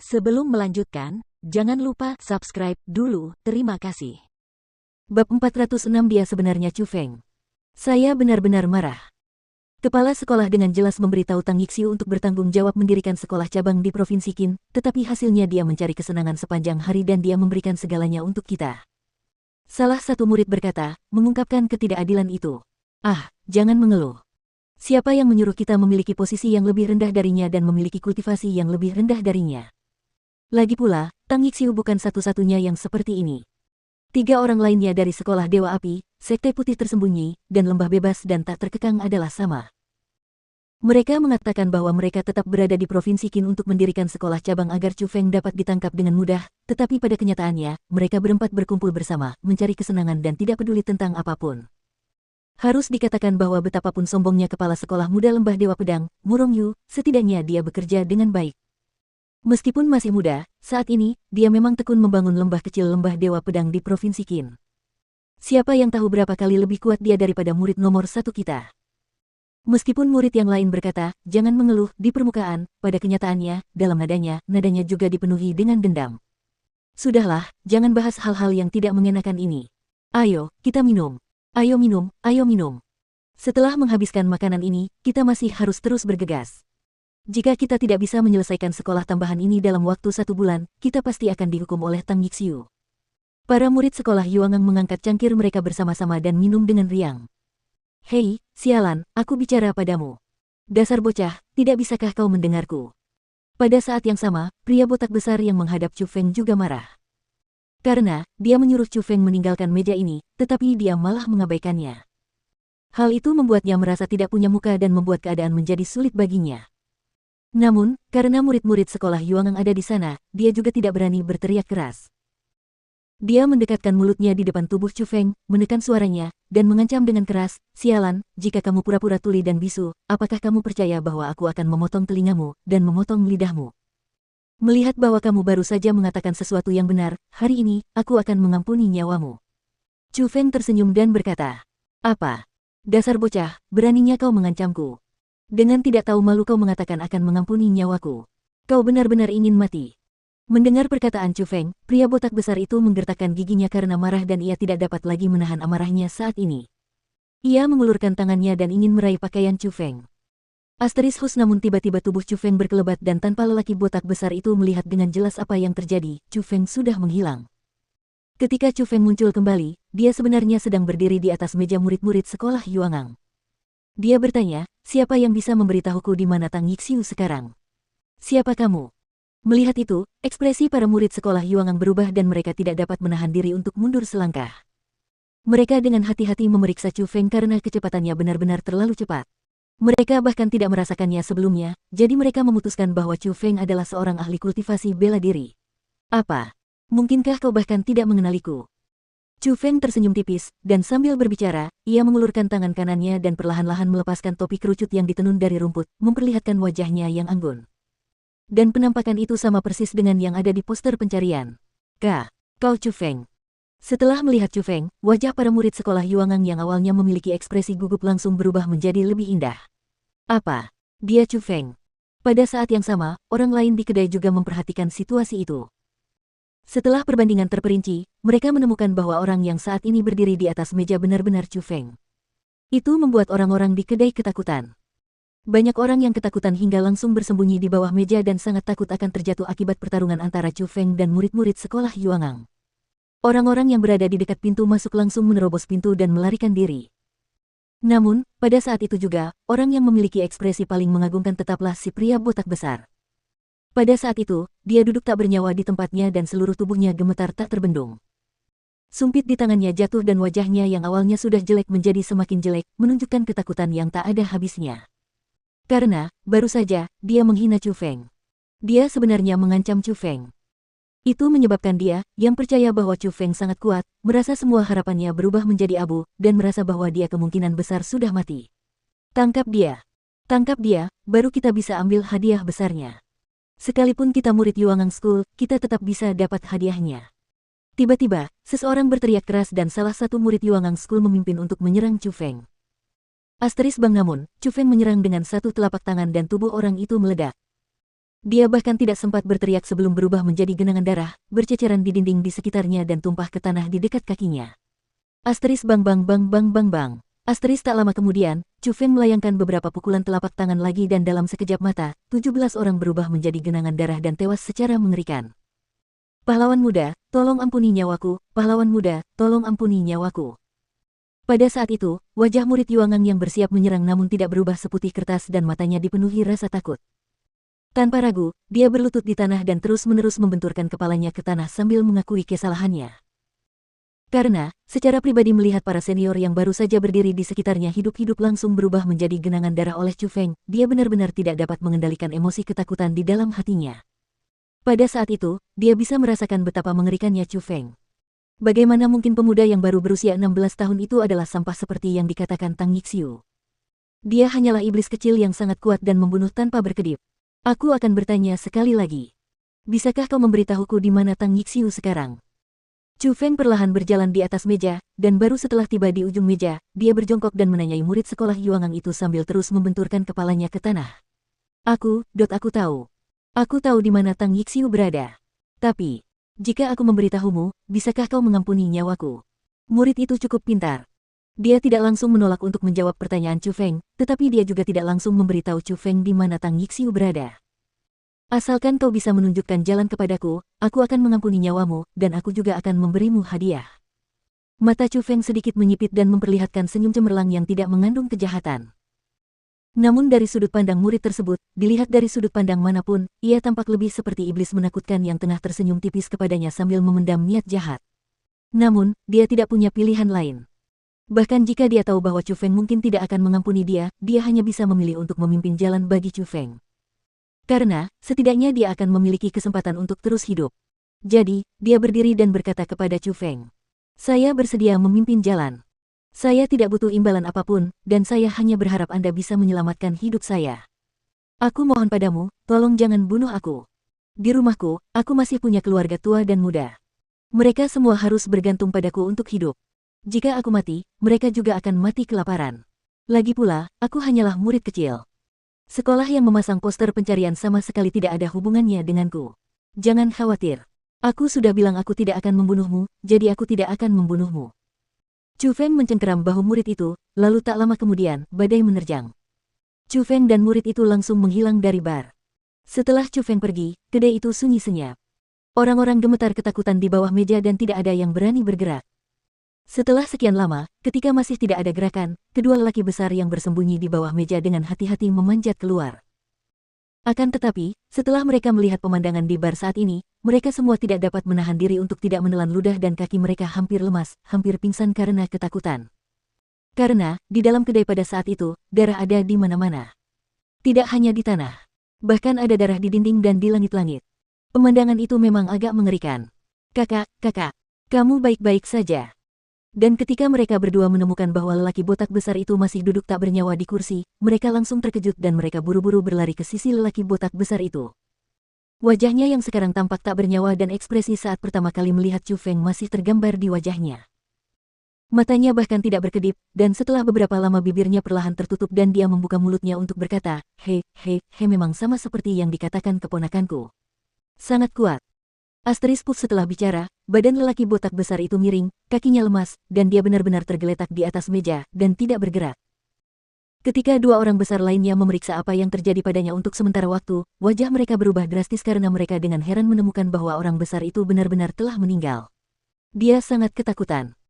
Sebelum melanjutkan, jangan lupa subscribe dulu, terima kasih. Bab 406 Dia sebenarnya Chu Feng. Saya benar-benar marah. Kepala sekolah dengan jelas memberitahu Tang Yixiu untuk bertanggung jawab mendirikan sekolah cabang di Provinsi Qin, tetapi hasilnya dia mencari kesenangan sepanjang hari dan dia memberikan segalanya untuk kita. Salah satu murid berkata, mengungkapkan ketidakadilan itu. Ah, jangan mengeluh. Siapa yang menyuruh kita memiliki posisi yang lebih rendah darinya dan memiliki kultivasi yang lebih rendah darinya? Lagi pula, Tang Yixiu bukan satu-satunya yang seperti ini. 3 orang lainnya dari Sekolah Dewa Api, Sekte Putih Tersembunyi, dan Lembah Bebas dan Tak Terkekang adalah sama. Mereka mengatakan bahwa mereka tetap berada di Provinsi Qin untuk mendirikan sekolah cabang agar Chu Feng dapat ditangkap dengan mudah, tetapi pada kenyataannya, mereka berempat berkumpul bersama, mencari kesenangan dan tidak peduli tentang apapun. Harus dikatakan bahwa betapapun sombongnya kepala sekolah muda Lembah Dewa Pedang, Murong Yu, setidaknya dia bekerja dengan baik. Meskipun masih muda, saat ini, dia memang tekun membangun lembah kecil Lembah Dewa Pedang di Provinsi Qin. Siapa yang tahu berapa kali lebih kuat dia daripada murid nomor 1 kita. Meskipun murid yang lain berkata, jangan mengeluh, di permukaan, pada kenyataannya, dalam nadanya juga dipenuhi dengan dendam. Sudahlah, jangan bahas hal-hal yang tidak mengenakan ini. Ayo, kita minum. Ayo minum, ayo minum. Setelah menghabiskan makanan ini, kita masih harus terus bergegas. Jika kita tidak bisa menyelesaikan sekolah tambahan ini dalam waktu 1 bulan, kita pasti akan dihukum oleh Tang Yixiu. Para murid sekolah Yuangang mengangkat cangkir mereka bersama-sama dan minum dengan riang. Hei, sialan, aku bicara padamu. Dasar bocah, tidak bisakah kau mendengarku? Pada saat yang sama, pria botak besar yang menghadap Chu Feng juga marah. Karena, dia menyuruh Chu Feng meninggalkan meja ini, tetapi dia malah mengabaikannya. Hal itu membuatnya merasa tidak punya muka dan membuat keadaan menjadi sulit baginya. Namun, karena murid-murid sekolah Yuangang ada di sana, dia juga tidak berani berteriak keras. Dia mendekatkan mulutnya di depan tubuh Chu Feng, menekan suaranya, dan mengancam dengan keras, sialan, jika kamu pura-pura tuli dan bisu, apakah kamu percaya bahwa aku akan memotong telingamu, dan memotong lidahmu? Melihat bahwa kamu baru saja mengatakan sesuatu yang benar, hari ini, aku akan mengampuni nyawamu. Chu Feng tersenyum dan berkata, apa? Dasar bocah, beraninya kau mengancamku. Dengan tidak tahu malu kau mengatakan akan mengampuni nyawaku. Kau benar-benar ingin mati. Mendengar perkataan Chu Feng, pria botak besar itu menggertakkan giginya karena marah dan ia tidak dapat lagi menahan amarahnya saat ini. Ia mengulurkan tangannya dan ingin meraih pakaian Chu Feng. Asteris hus namun tiba-tiba tubuh Chu Feng berkelebat dan tanpa lelaki botak besar itu melihat dengan jelas apa yang terjadi, Chu Feng sudah menghilang. Ketika Chu Feng muncul kembali, dia sebenarnya sedang berdiri di atas meja murid-murid sekolah Yuangang. Dia bertanya, siapa yang bisa memberitahuku di mana Tang Yixiu sekarang? Siapa kamu? Melihat itu, ekspresi para murid sekolah Yuangang berubah dan mereka tidak dapat menahan diri untuk mundur selangkah. Mereka dengan hati-hati memeriksa Chu Feng karena kecepatannya benar-benar terlalu cepat. Mereka bahkan tidak merasakannya sebelumnya, jadi mereka memutuskan bahwa Chu Feng adalah seorang ahli kultivasi bela diri. Apa? Mungkinkah kau bahkan tidak mengenaliku? Chu Feng tersenyum tipis, dan sambil berbicara, ia mengulurkan tangan kanannya dan perlahan-lahan melepaskan topi kerucut yang ditenun dari rumput, memperlihatkan wajahnya yang anggun. Dan penampakan itu sama persis dengan yang ada di poster pencarian. Kau Chu Feng. Setelah melihat Chu Feng, wajah para murid sekolah Yuangang yang awalnya memiliki ekspresi gugup langsung berubah menjadi lebih indah. Apa? Dia Chu Feng. Pada saat yang sama, orang lain di kedai juga memperhatikan situasi itu. Setelah perbandingan terperinci, mereka menemukan bahwa orang yang saat ini berdiri di atas meja benar-benar Chu Feng. Itu membuat orang-orang di kedai ketakutan. Banyak orang yang ketakutan hingga langsung bersembunyi di bawah meja dan sangat takut akan terjatuh akibat pertarungan antara Chu Feng dan murid-murid sekolah Yuangang. Orang-orang yang berada di dekat pintu masuk langsung menerobos pintu dan melarikan diri. Namun, pada saat itu juga, orang yang memiliki ekspresi paling mengagumkan tetaplah si pria botak besar. Pada saat itu, dia duduk tak bernyawa di tempatnya dan seluruh tubuhnya gemetar tak terbendung. Sumpit di tangannya jatuh dan wajahnya yang awalnya sudah jelek menjadi semakin jelek, menunjukkan ketakutan yang tak ada habisnya. Karena, baru saja, dia menghina Chu Feng. Dia sebenarnya mengancam Chu Feng. Itu menyebabkan dia, yang percaya bahwa Chu Feng sangat kuat, merasa semua harapannya berubah menjadi abu, dan merasa bahwa dia kemungkinan besar sudah mati. Tangkap dia. Tangkap dia, baru kita bisa ambil hadiah besarnya. Sekalipun kita murid Yuangang School, kita tetap bisa dapat hadiahnya. Tiba-tiba, seseorang berteriak keras dan salah satu murid Yuangang School memimpin untuk menyerang Chu Feng. Asteris bang namun, Chu Feng menyerang dengan satu telapak tangan dan tubuh orang itu meledak. Dia bahkan tidak sempat berteriak sebelum berubah menjadi genangan darah, berceceran di dinding di sekitarnya dan tumpah ke tanah di dekat kakinya. Asteris bang bang bang bang bang bang. Asteris tak lama kemudian, Chu Feng melayangkan beberapa pukulan telapak tangan lagi dan dalam sekejap mata, 17 orang berubah menjadi genangan darah dan tewas secara mengerikan. Pahlawan muda, tolong ampuni nyawaku, pahlawan muda, tolong ampuni nyawaku. Pada saat itu, wajah murid Yuangang yang bersiap menyerang namun tidak berubah seputih kertas dan matanya dipenuhi rasa takut. Tanpa ragu, dia berlutut di tanah dan terus-menerus membenturkan kepalanya ke tanah sambil mengakui kesalahannya. Karena, secara pribadi melihat para senior yang baru saja berdiri di sekitarnya hidup-hidup langsung berubah menjadi genangan darah oleh Chu Feng, dia benar-benar tidak dapat mengendalikan emosi ketakutan di dalam hatinya. Pada saat itu, dia bisa merasakan betapa mengerikannya Chu Feng. Bagaimana mungkin pemuda yang baru berusia 16 tahun itu adalah sampah seperti yang dikatakan Tang Yixiu? Dia hanyalah iblis kecil yang sangat kuat dan membunuh tanpa berkedip. Aku akan bertanya sekali lagi. Bisakah kau memberitahuku di mana Tang Yixiu sekarang? Chu Feng perlahan berjalan di atas meja, dan baru setelah tiba di ujung meja, dia berjongkok dan menanyai murid sekolah Yuangang itu sambil terus membenturkan kepalanya ke tanah. Aku tahu. Aku tahu di mana Tang Yixiu berada. Tapi, jika aku memberitahumu, bisakah kau mengampuni nyawaku? Murid itu cukup pintar. Dia tidak langsung menolak untuk menjawab pertanyaan Chu Feng, tetapi dia juga tidak langsung memberitahu Chu Feng di mana Tang Yixiu berada. Asalkan kau bisa menunjukkan jalan kepadaku, aku akan mengampuni nyawamu, dan aku juga akan memberimu hadiah. Mata Chu Feng sedikit menyipit dan memperlihatkan senyum cemerlang yang tidak mengandung kejahatan. Namun dari sudut pandang murid tersebut, dilihat dari sudut pandang manapun, ia tampak lebih seperti iblis menakutkan yang tengah tersenyum tipis kepadanya sambil memendam niat jahat. Namun, dia tidak punya pilihan lain. Bahkan jika dia tahu bahwa Chu Feng mungkin tidak akan mengampuni dia hanya bisa memilih untuk memimpin jalan bagi Chu Feng. Karena, setidaknya dia akan memiliki kesempatan untuk terus hidup. Jadi, dia berdiri dan berkata kepada Chu Feng, "Saya bersedia memimpin jalan. Saya tidak butuh imbalan apapun, dan saya hanya berharap Anda bisa menyelamatkan hidup saya. Aku mohon padamu, tolong jangan bunuh aku. Di rumahku, aku masih punya keluarga tua dan muda. Mereka semua harus bergantung padaku untuk hidup. Jika aku mati, mereka juga akan mati kelaparan. Lagi pula, aku hanyalah murid kecil. Sekolah yang memasang poster pencarian sama sekali tidak ada hubungannya denganku. Jangan khawatir. Aku sudah bilang aku tidak akan membunuhmu, jadi aku tidak akan membunuhmu." Chu Feng mencengkeram bahu murid itu, lalu tak lama kemudian, badai menerjang. Chu Feng dan murid itu langsung menghilang dari bar. Setelah Chu Feng pergi, kedai itu sunyi senyap. Orang-orang gemetar ketakutan di bawah meja dan tidak ada yang berani bergerak. Setelah sekian lama, ketika masih tidak ada gerakan, kedua lelaki besar yang bersembunyi di bawah meja dengan hati-hati memanjat keluar. Akan tetapi, setelah mereka melihat pemandangan di bar saat ini, mereka semua tidak dapat menahan diri untuk tidak menelan ludah dan kaki mereka hampir lemas, hampir pingsan karena ketakutan. Karena, di dalam kedai pada saat itu, darah ada di mana-mana. Tidak hanya di tanah. Bahkan ada darah di dinding dan di langit-langit. Pemandangan itu memang agak mengerikan. Kakak, kamu baik-baik saja?" Dan ketika mereka berdua menemukan bahwa lelaki botak besar itu masih duduk tak bernyawa di kursi, mereka langsung terkejut dan mereka buru-buru berlari ke sisi lelaki botak besar itu. Wajahnya yang sekarang tampak tak bernyawa dan ekspresi saat pertama kali melihat Chu Feng masih tergambar di wajahnya. Matanya bahkan tidak berkedip, dan setelah beberapa lama bibirnya perlahan tertutup dan dia membuka mulutnya untuk berkata, He, memang sama seperti yang dikatakan keponakanku. Sangat kuat." Asteris Puff setelah bicara, badan lelaki botak besar itu miring, kakinya lemas, dan dia benar-benar tergeletak di atas meja, dan tidak bergerak. Ketika dua orang besar lainnya memeriksa apa yang terjadi padanya untuk sementara waktu, wajah mereka berubah drastis karena mereka dengan heran menemukan bahwa orang besar itu benar-benar telah meninggal. Dia sangat ketakutan.